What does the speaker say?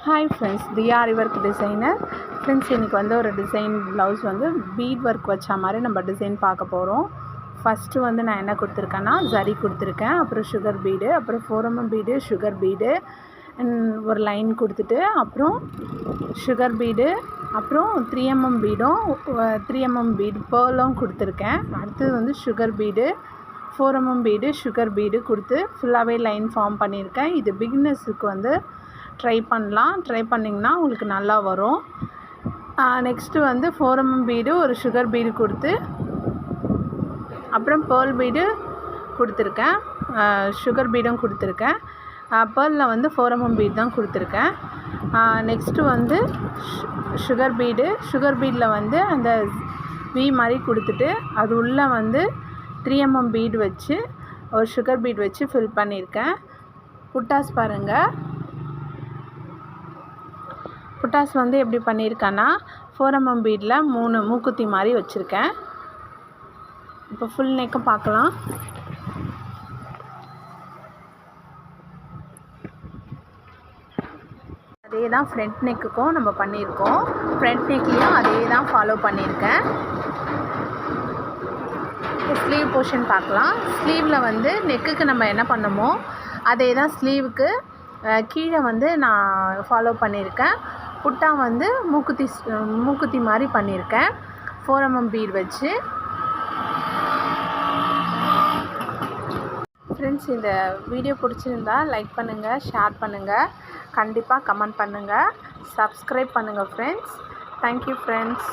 Hi friends, தியா ஆரி work designer. Friends, இன்றைக்கி வந்து ஒரு டிசைன் ப்ளவுஸ் வந்து பீட் ஒர்க் வச்ச மாதிரி நம்ம டிசைன் பார்க்க போகிறோம். ஃபஸ்ட்டு வந்து நான் என்ன கொடுத்துருக்கேன்னா ஜரி கொடுத்துருக்கேன், அப்புறம் சுகர் பீடு, அப்புறம் 4mm பீடு, சுகர் பீடு, ஒரு லைன் கொடுத்துட்டு அப்புறம் சுகர் பீடு, அப்புறம் 3mm பீடும் 3mm பீடு பேர்லும் கொடுத்துருக்கேன். அடுத்தது வந்து sugar bead, 4mm bead, sugar bead கொடுத்து ஃபுல்லாகவே லைன் ஃபார்ம் பண்ணியிருக்கேன். இது பிகினர்ஸுக்கு வந்து ட்ரை பண்ணலாம். ட்ரை பண்ணிங்கன்னா உங்களுக்கு நல்லா வரும். நெக்ஸ்ட்டு வந்து 4mm பீடு, ஒரு சுகர் பீடு கொடுத்து அப்புறம் பேர்ல் பீடு கொடுத்துருக்கேன், சுகர் பீடும் கொடுத்துருக்கேன். பேர்லில் வந்து 4mm பீடு தான் கொடுத்துருக்கேன். நெக்ஸ்ட்டு வந்து சுகர் பீடு, சுகர் பீடில் வந்து அந்த வி மாதிரி கொடுத்துட்டு அது உள்ளே வந்து 3mm பீடு வச்சு ஒரு சுகர் பீடு வச்சு ஃபில் பண்ணியிருக்கேன். புட்டாஸ் பாருங்கள். புட்டாஸ் வந்து எப்படி பண்ணியிருக்கேன்னா 4mm பீடில் 3 மூக்குத்தி மாதிரி வச்சுருக்கேன். இப்போ ஃபுல் நெக்கும் பார்க்கலாம். அதே தான் ஃப்ரண்ட் நெக்குக்கும் நம்ம பண்ணியிருக்கோம். ஃப்ரண்ட் நெக்லேயும் அதே தான் ஃபாலோ பண்ணியிருக்கேன். ஸ்லீவ் போர்ஷன் பார்க்கலாம். ஸ்லீவில் வந்து நெக்குக்கு நம்ம என்ன பண்ணமோ அதே தான் ஸ்லீவுக்கு கீழே வந்து நான் ஃபாலோ பண்ணியிருக்கேன். புட்டா வந்து மூக்குத்தி மாதிரி பண்ணியிருக்கேன் 4mm பீட் வச்சு. ஃப்ரெண்ட்ஸ், இந்த வீடியோ பிடிச்சிருந்தா லைக் பண்ணுங்கள், ஷேர் பண்ணுங்கள், கண்டிப்பாக கமெண்ட் பண்ணுங்கள், சப்ஸ்கிரைப் பண்ணுங்கள் ஃப்ரெண்ட்ஸ். Thank you friends.